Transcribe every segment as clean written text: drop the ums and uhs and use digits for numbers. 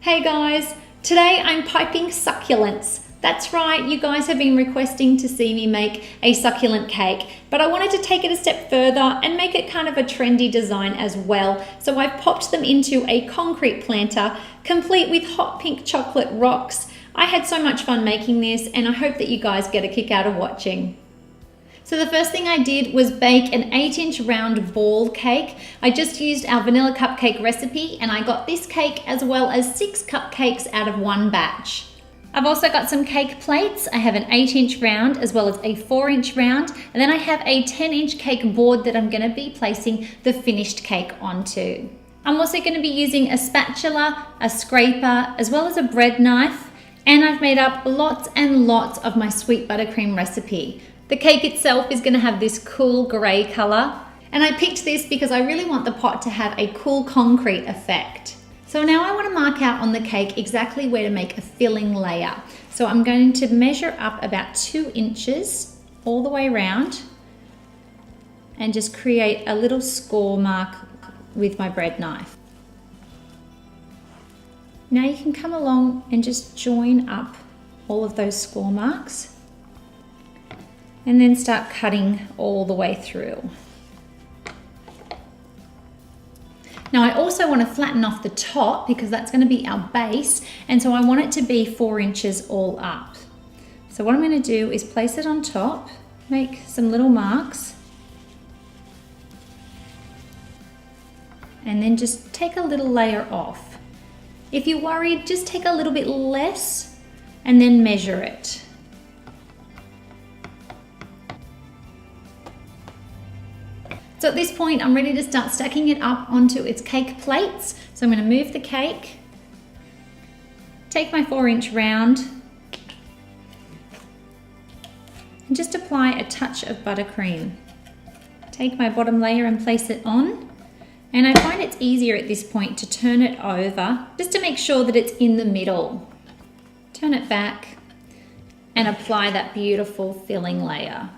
Hey guys, today I'm piping succulents. That's right, you guys have been requesting to see me make a succulent cake, but I wanted to take it a step further and make it kind of a trendy design as well. So I've popped them into a concrete planter, complete with hot pink chocolate rocks. I had so much fun making this and I hope that you guys get a kick out of watching. So the first thing I did was bake an 8-inch round ball cake. I just used our vanilla cupcake recipe and I got this cake as well as 6 cupcakes out of one batch. I've also got some cake plates. I have an 8-inch round as well as a 4-inch round, and then I have a 10-inch cake board that I'm going to be placing the finished cake onto. I'm also going to be using a spatula, a scraper, as well as a bread knife, and I've made up lots and lots of my sweet buttercream recipe. The cake itself is going to have this cool grey colour, and I picked this because I really want the pot to have a cool concrete effect. So now I want to mark out on the cake exactly where to make a filling layer. So I'm going to measure up about 2 inches all the way around and just create a little score mark with my bread knife. Now you can come along and just join up all of those score marks and then start cutting all the way through. Now I also want to flatten off the top because that's going to be our base, and so I want it to be 4 inches all up. So what I'm going to do is place it on top, make some little marks, and then just take a little layer off. If you're worried, just take a little bit less and then measure it. So at this point, I'm ready to start stacking it up onto its cake plates. So I'm going to move the cake, take my 4-inch round, and just apply a touch of buttercream. Take my bottom layer and place it on. And I find it's easier at this point to turn it over, just to make sure that it's in the middle. Turn it back and apply that beautiful filling layer.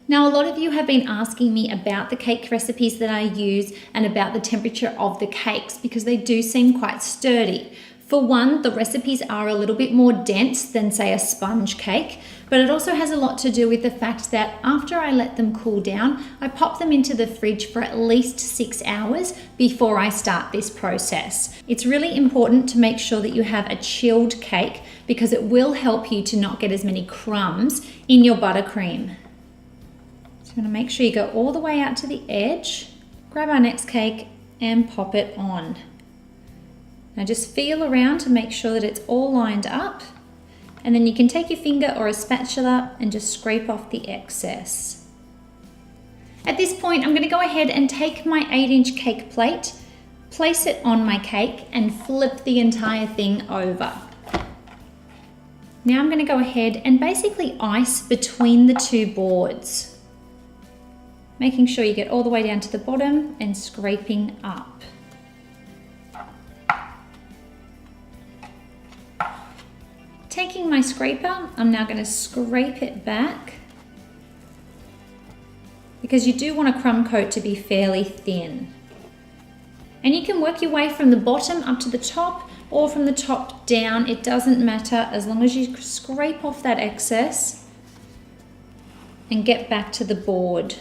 Now, a lot of you have been asking me about the cake recipes that I use and about the temperature of the cakes because they do seem quite sturdy. For one, the recipes are a little bit more dense than, say, a sponge cake, but it also has a lot to do with the fact that after I let them cool down, I pop them into the fridge for at least 6 hours before I start this process. It's really important to make sure that you have a chilled cake because it will help you to not get as many crumbs in your buttercream. So I'm going to make sure you go all the way out to the edge, grab our next cake and pop it on. Now just feel around to make sure that it's all lined up, and then you can take your finger or a spatula and just scrape off the excess. At this point, I'm going to go ahead and take my 8-inch cake plate, place it on my cake and flip the entire thing over. Now I'm going to go ahead and basically ice between the two boards, making sure you get all the way down to the bottom and scraping up. Taking my scraper, I'm now going to scrape it back because you do want a crumb coat to be fairly thin. And you can work your way from the bottom up to the top or from the top down, it doesn't matter as long as you scrape off that excess and get back to the board.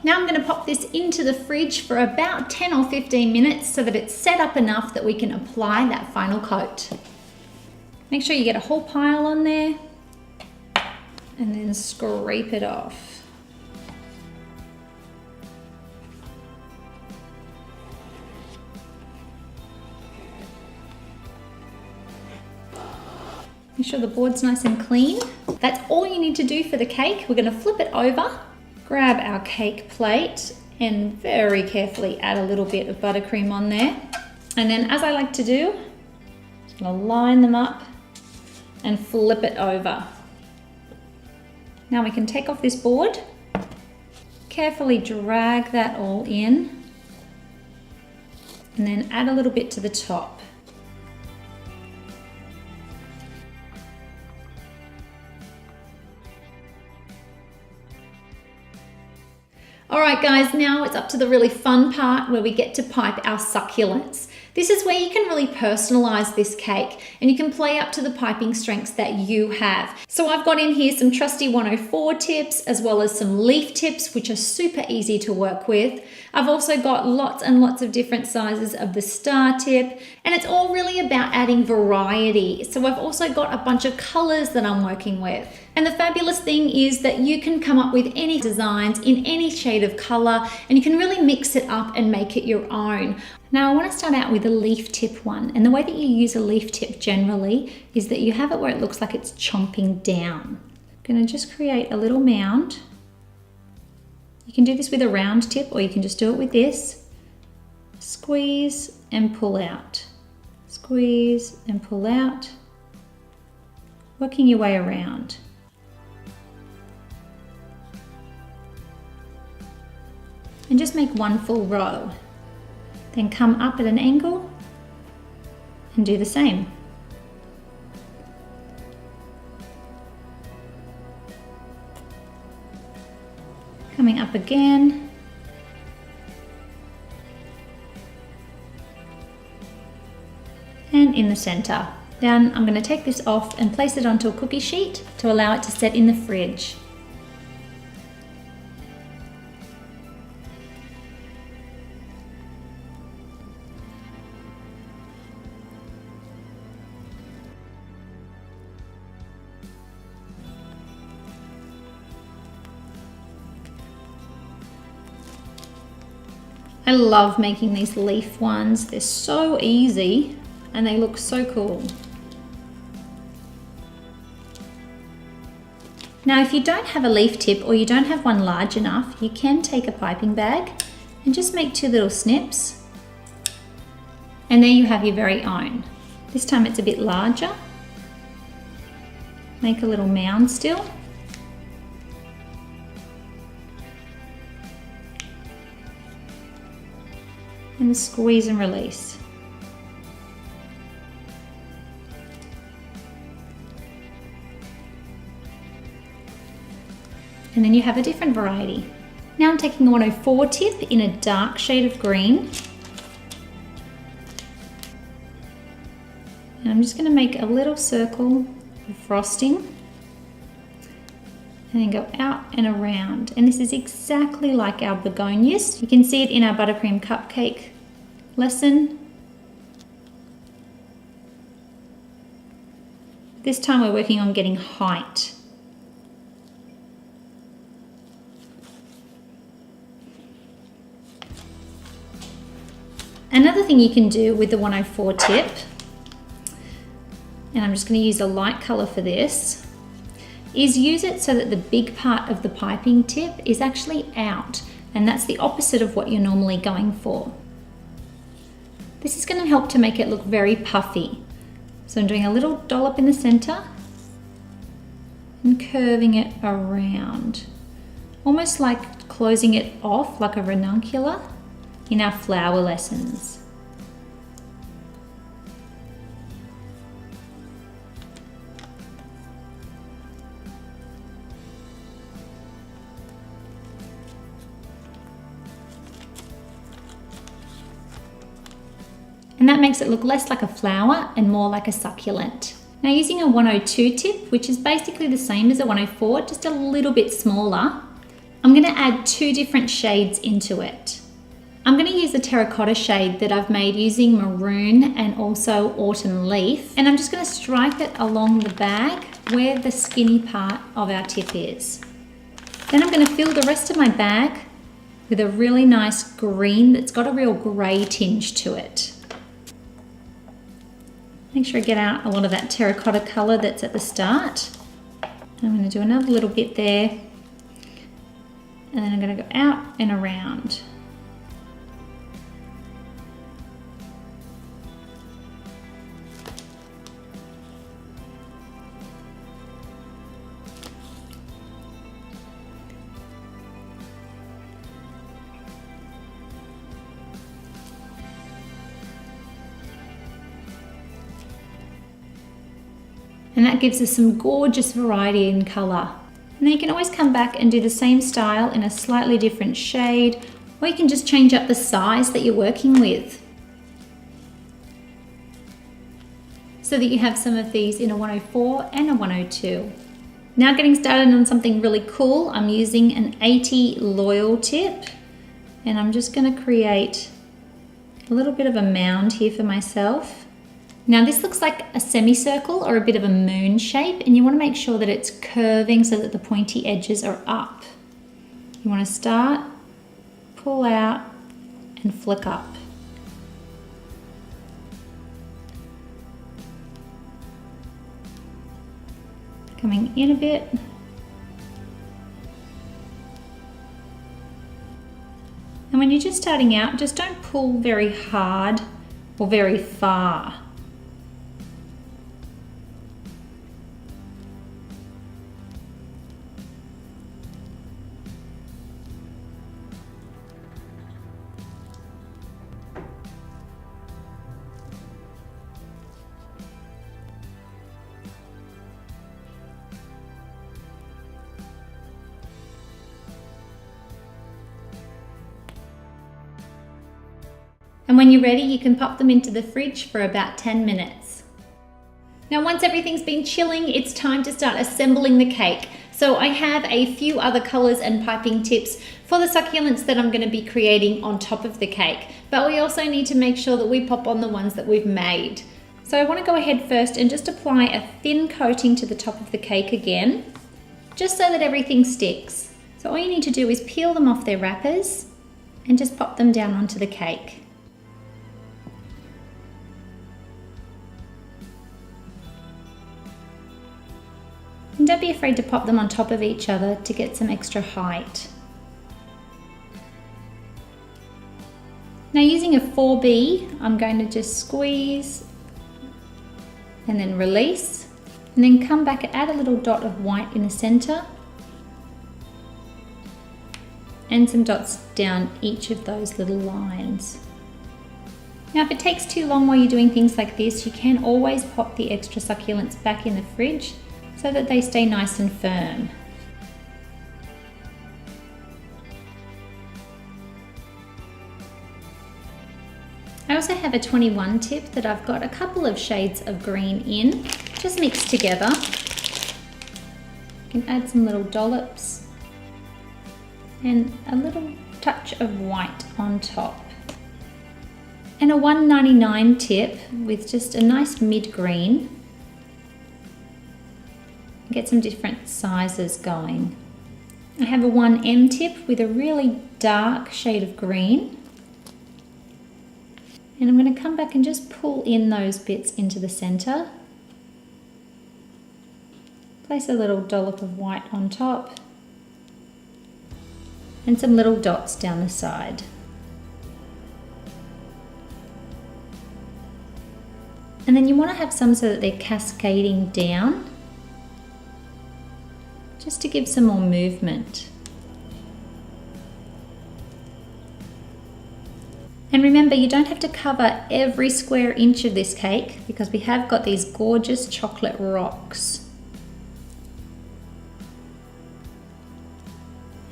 Now I'm going to pop this into the fridge for about 10 or 15 minutes so that it's set up enough that we can apply that final coat. Make sure you get a whole pile on there and then scrape it off. Make sure the board's nice and clean. That's all you need to do for the cake. We're going to flip it over. Grab our cake plate and very carefully add a little bit of buttercream on there. And then, as I like to do, I'm just going to line them up and flip it over. Now we can take off this board, carefully drag that all in, and then add a little bit to the top. All right guys, now it's up to the really fun part where we get to pipe our succulents. This is where you can really personalize this cake and you can play up to the piping strengths that you have. So I've got in here some trusty 104 tips as well as some leaf tips, which are super easy to work with. I've also got lots and lots of different sizes of the star tip, and it's all really about adding variety. So I've also got a bunch of colors that I'm working with. And the fabulous thing is that you can come up with any designs in any shade of color, and you can really mix it up and make it your own. Now I want to start out with a leaf tip one, and the way that you use a leaf tip generally is that you have it where it looks like it's chomping down. I'm going to just create a little mound. You can do this with a round tip, or you can just do it with this. Squeeze and pull out. Squeeze and pull out. Working your way around. And just make one full row. Then come up at an angle and do the same. Coming up again. And in the center. Then I'm going to take this off and place it onto a cookie sheet to allow it to set in the fridge. I love making these leaf ones. They're so easy and they look so cool. Now, if you don't have a leaf tip or you don't have one large enough, you can take a piping bag and just make 2 little snips. And there you have your very own. This time it's a bit larger. Make a little mound still. And squeeze and release. And then you have a different variety. Now I'm taking a 104 tip in a dark shade of green. And I'm just going to make a little circle of frosting. And then go out and around. And this is exactly like our begonias. You can see it in our buttercream cupcake lesson. This time we're working on getting height. Another thing you can do with the 104 tip, and I'm just going to use a light color for this, is use it so that the big part of the piping tip is actually out, and that's the opposite of what you're normally going for. This is going to help to make it look very puffy. So I'm doing a little dollop in the center and curving it around, almost like closing it off like a ranunculus in our flower lessons. And that makes it look less like a flower and more like a succulent. Now using a 102 tip, which is basically the same as a 104, just a little bit smaller, I'm going to add 2 different shades into it. I'm going to use the terracotta shade that I've made using maroon and also autumn leaf, and I'm just going to stripe it along the bag where the skinny part of our tip is. Then I'm going to fill the rest of my bag with a really nice green that's got a real grey tinge to it. Make sure I get out a lot of that terracotta colour that's at the start. I'm going to do another little bit there, and then I'm going to go out and around. And that gives us some gorgeous variety in colour. And then you can always come back and do the same style in a slightly different shade, or you can just change up the size that you're working with. so that you have some of these in a 104 and a 102. Now getting started on something really cool, I'm using an 80 loyal tip, and I'm just going to create a little bit of a mound here for myself. Now this looks like a semicircle or a bit of a moon shape, and you want to make sure that it's curving so that the pointy edges are up. You want to start, pull out, and flick up. Coming in a bit. And when you're just starting out, just don't pull very hard or very far. And when you're ready, you can pop them into the fridge for about 10 minutes. Now, once everything's been chilling, it's time to start assembling the cake. So I have a few other colors and piping tips for the succulents that I'm going to be creating on top of the cake. But we also need to make sure that we pop on the ones that we've made. So I want to go ahead first and just apply a thin coating to the top of the cake again, just so that everything sticks. So all you need to do is peel them off their wrappers and just pop them down onto the cake. And don't be afraid to pop them on top of each other to get some extra height. Now using a 4B, I'm going to just squeeze and then release, and then come back and add a little dot of white in the center and some dots down each of those little lines. Now if it takes too long while you're doing things like this, you can always pop the extra succulents back in the fridge so that they stay nice and firm. I also have a 21 tip that I've got a couple of shades of green in, just mixed together. You can add some little dollops and a little touch of white on top. And a 199 tip with just a nice mid-green. Get some different sizes going. I have a 1M tip with a really dark shade of green. And I'm going to come back and just pull in those bits into the center. Place a little dollop of white on top. And some little dots down the side. And then you want to have some so that they're cascading down, just to give some more movement. And remember, you don't have to cover every square inch of this cake because we have got these gorgeous chocolate rocks.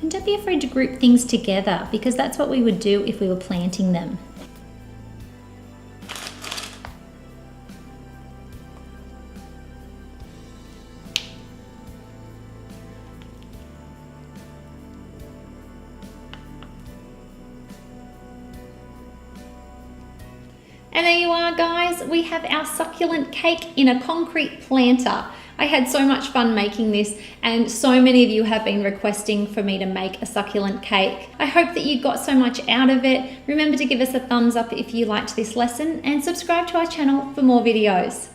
And don't be afraid to group things together because that's what we would do if we were planting them. And there you are, guys. We have our succulent cake in a concrete planter. I had so much fun making this, and so many of you have been requesting for me to make a succulent cake. I hope that you got so much out of it. Remember to give us a thumbs up if you liked this lesson, and subscribe to our channel for more videos.